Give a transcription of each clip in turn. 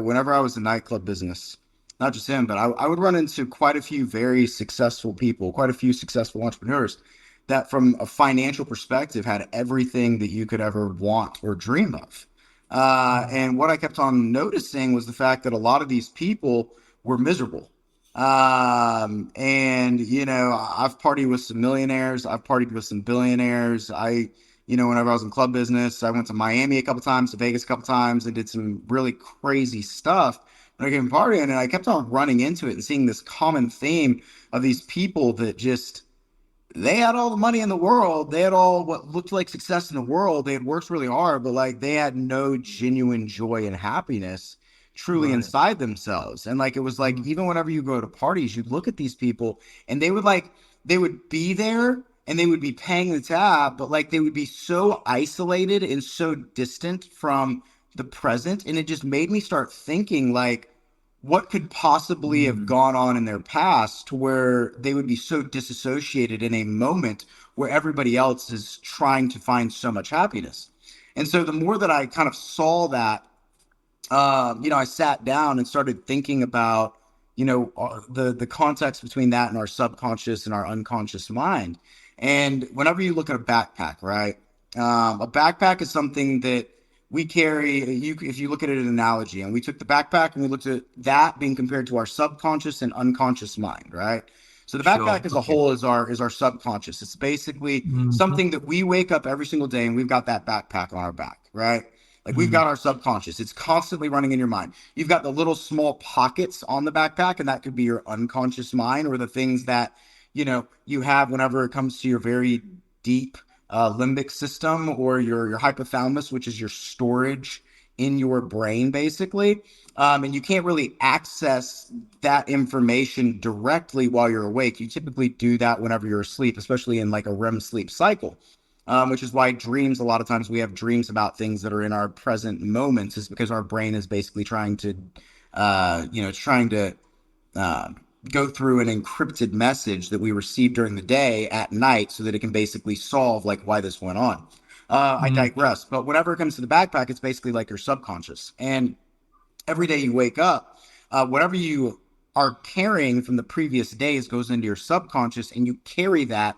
Whenever I was in nightclub business, not just him, but I would run into quite a few very successful people, quite a few successful entrepreneurs that, from a financial perspective, had everything that you could ever want or dream of. And what I kept on noticing was the fact that a lot of these people were miserable. And I've partied with some millionaires, I've partied with some billionaires. Whenever I was in club business, I went to Miami a couple times, to Vegas a couple times, and did some really crazy stuff when I came partying. And I kept on running into it and seeing this common theme of these people that just they had all the money in the world. They had all what looked like success in the world. They had worked really hard, but like they had no genuine joy and happiness truly Right. inside themselves. And like it was like Mm. even whenever you go to parties, you'd look at these people and they would be there and they would be paying the tab, but like they would be so isolated and so distant from the present. And it just made me start thinking like, what could possibly have Mm. gone on in their past to where they would be so disassociated in a moment where everybody else is trying to find so much happiness. And so the more that I kind of saw that, I sat down and started thinking about, the context between that and our subconscious and our unconscious mind. And whenever you look at a backpack, right? A backpack is something that we carry. If you look at it as an analogy, and we took the backpack and we looked at that being compared to our subconscious and unconscious mind, right? So the Sure. backpack as a Okay. whole is our subconscious. It's basically Hmm. something that we wake up every single day and we've got that backpack on our back, right? Like we've Mm. got our subconscious. It's constantly running in your mind. You've got the little small pockets on the backpack, and that could be your unconscious mind or the things that, you have whenever it comes to your very deep limbic system or your hypothalamus, which is your storage in your brain, basically. And you can't really access that information directly while you're awake. You typically do that whenever you're asleep, especially in like a REM sleep cycle. Which is why dreams, a lot of times we have dreams about things that are in our present moments, is because our brain is basically trying to uh, go through an encrypted message that we receive during the day at night so that it can basically solve like why this went on. I Mm. digress. But whenever it comes to the backpack, it's basically like your subconscious. And every day you wake up, whatever you are carrying from the previous days goes into your subconscious, and you carry that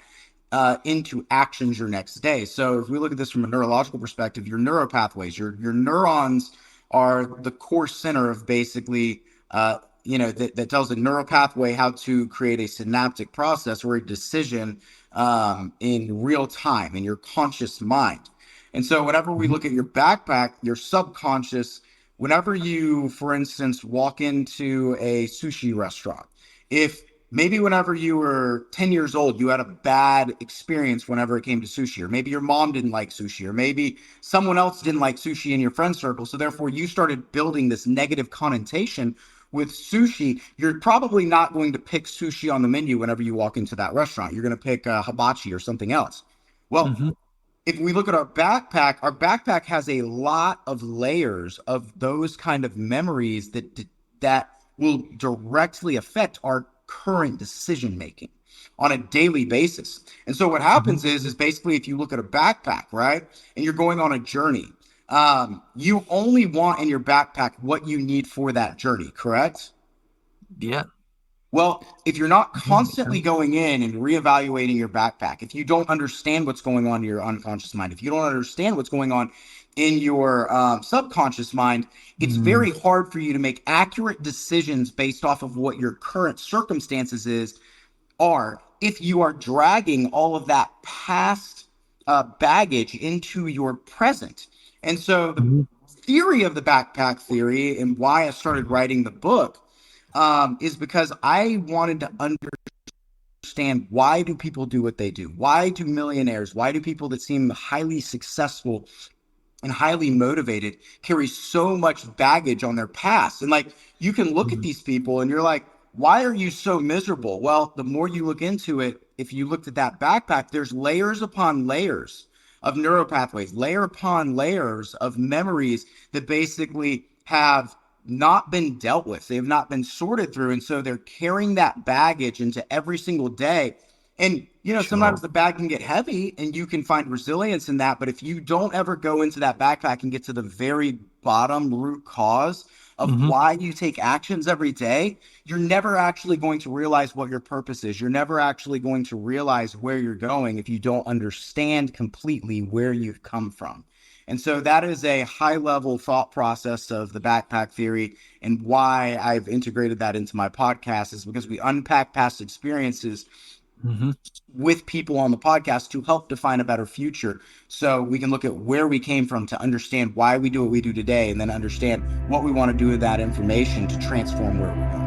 into actions your next day. So if we look at this from a neurological perspective, your neuropathways, your neurons are the core center of basically, that tells the neural pathway how to create a synaptic process or a decision in real time in your conscious mind. And so whenever we Mhm. look at your backpack, your subconscious, whenever you, for instance, walk into a sushi restaurant, if maybe whenever you were 10 years old, you had a bad experience whenever it came to sushi, or maybe your mom didn't like sushi, or maybe someone else didn't like sushi in your friend circle. So therefore, you started building this negative connotation with sushi. You're probably not going to pick sushi on the menu whenever you walk into that restaurant. You're going to pick hibachi or something else. Well, Mhm. if we look at our backpack has a lot of layers of those kind of memories that will directly affect our current decision making on a daily basis. And so what Mhm. happens is basically if you look at a backpack, right, and you're going on a journey, you only want in your backpack what you need for that journey, correct? Yeah. Well, if you're not Yeah. Makes constantly sense. going in and reevaluating your backpack, if you don't understand what's going on in your unconscious mind, if you don't understand what's going on in your subconscious mind, it's Mm. very hard for you to make accurate decisions based off of what your current circumstances are if you are dragging all of that past baggage into your present. And so the Mhm. theory of the backpack theory and why I started writing the book is because I wanted to understand why do people do what they do? Why do millionaires, why do people that seem highly successful and highly motivated carry so much baggage on their past? And like you can look at Mhm. these people and you're like, why are you so miserable? Well, the more you look into it, if you looked at that backpack, there's layers upon layers of neuropathways, layer upon layers of memories that basically have not been dealt with. They have not been sorted through. And so they're carrying that baggage into every single day. And, Sure. sometimes the bag can get heavy and you can find resilience in that. But if you don't ever go into that backpack and get to the very bottom root cause of Hmm. why you take actions every day, you're never actually going to realize what your purpose is. You're never actually going to realize where you're going if you don't understand completely where you've come from. And so that is a high level thought process of the backpack theory, and why I've integrated that into my podcast is because we unpack past experiences Hmm. with people on the podcast to help define a better future. So we can look at where we came from to understand why we do what we do today, and then understand what we want to do with that information to transform where we're going.